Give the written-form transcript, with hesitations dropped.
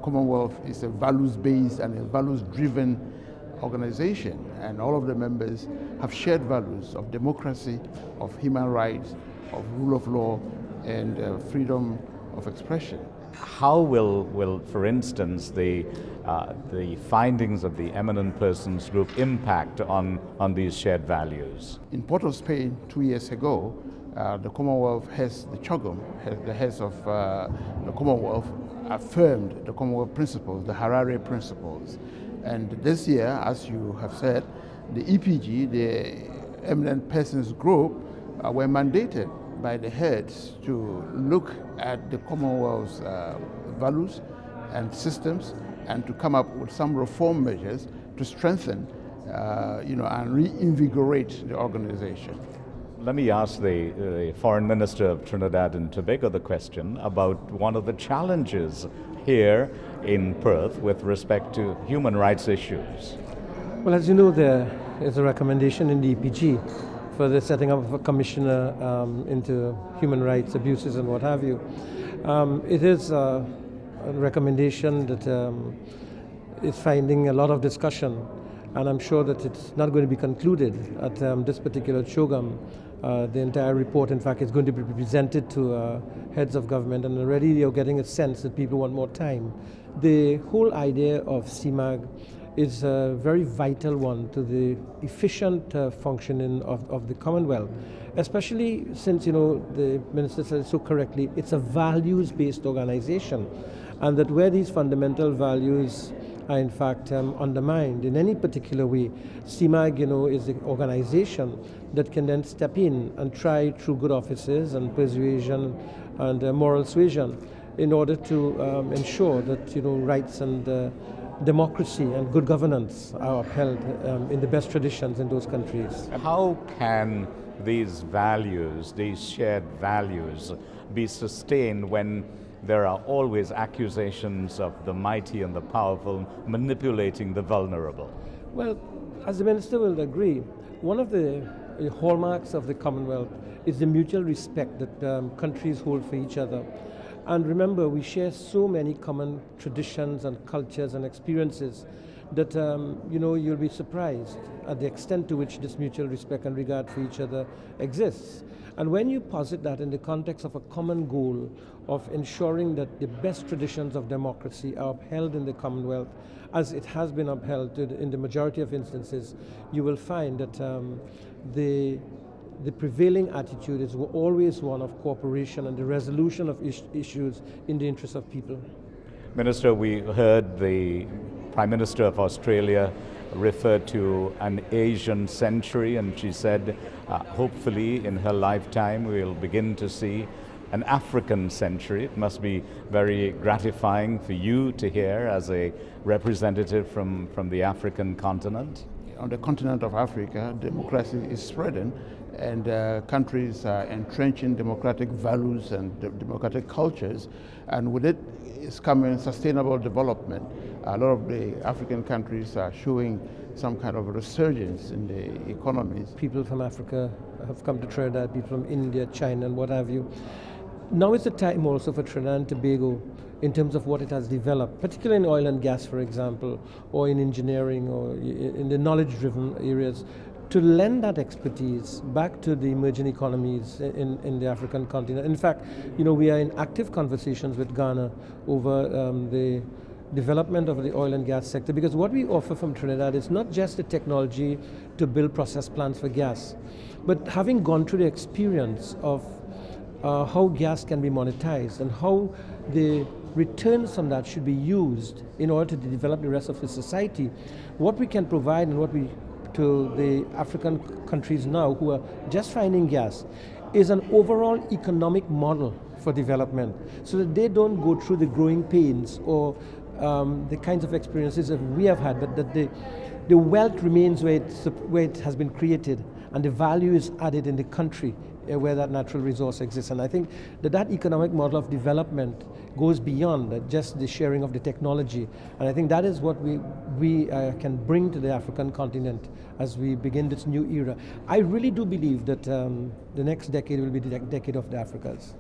Commonwealth is a values-based and a values-driven organization, and all of the members have shared values of democracy, of human rights, of rule of law, and freedom of expression. How will, for instance, the findings of the eminent persons group impact on these shared values? In Port of Spain 2 years ago, the Commonwealth has, the CHOGM, the heads of the Commonwealth, affirmed the Commonwealth principles, the Harare principles. And this year, as you have said, the EPG, the eminent persons group, were mandated by the heads to look at the Commonwealth's values and systems and to come up with some reform measures to strengthen, and reinvigorate the organization. Let me ask the Foreign Minister of Trinidad and Tobago the question about one of the challenges here in Perth with respect to human rights issues. Well, as you know, there is a recommendation in the EPG for the setting up of a commissioner into human rights abuses and what have you. It is a recommendation that is finding a lot of discussion, and I'm sure that it's not going to be concluded at this particular CHOGM. The entire report, in fact, is going to be presented to heads of government, and already you're getting a sense that people want more time. The whole idea of CMAG is a very vital one to the efficient functioning of the Commonwealth, especially since, the Minister said so correctly, it's a values-based organization, and that where these fundamental values are in fact undermined in any particular way, CMAG, is the organization that can then step in and try through good offices and persuasion and moral suasion in order to ensure that, rights and democracy and good governance are upheld in the best traditions in those countries. How can these values, these shared values, be sustained when there are always accusations of the mighty and the powerful manipulating the vulnerable? Well, as the Minister will agree, one of the hallmarks of the Commonwealth is the mutual respect that countries hold for each other. And remember, we share so many common traditions and cultures and experiences that you'll be surprised at the extent to which this mutual respect and regard for each other exists. And when you posit that in the context of a common goal of ensuring that the best traditions of democracy are upheld in the Commonwealth, as it has been upheld in the majority of instances, you will find that the prevailing attitude is always one of cooperation and the resolution of issues in the interest of people. Minister, we heard the Prime Minister of Australia refer to an Asian century, and she said hopefully in her lifetime we'll begin to see an African century. It must be very gratifying for you to hear as a representative from the African continent. On the continent of Africa, democracy is spreading, and countries are entrenching democratic values and democratic cultures, and with it is coming sustainable development. A lot of the African countries are showing some kind of resurgence in the economies. People from Africa have come to Trinidad, people from India, China, and what have you. Now is the time also for Trinidad and Tobago in terms of what it has developed, particularly in oil and gas, for example, or in engineering, or in the knowledge-driven areas, to lend that expertise back to the emerging economies in the African continent. In fact, we are in active conversations with Ghana over the development of the oil and gas sector, because what we offer from Trinidad is not just the technology to build process plants for gas, but having gone through the experience of how gas can be monetized and how the returns from that should be used in order to develop the rest of the society. What we can provide and what we to the African countries now who are just finding gas is an overall economic model for development, so that they don't go through the growing pains or the kinds of experiences that we have had, but that the wealth remains where it has been created and the value is added in the country where that natural resource exists. And I think that economic model of development goes beyond just the sharing of the technology. And I think that is what we can bring to the African continent as we begin this new era. I really do believe that the next decade will be the decade of the Africas.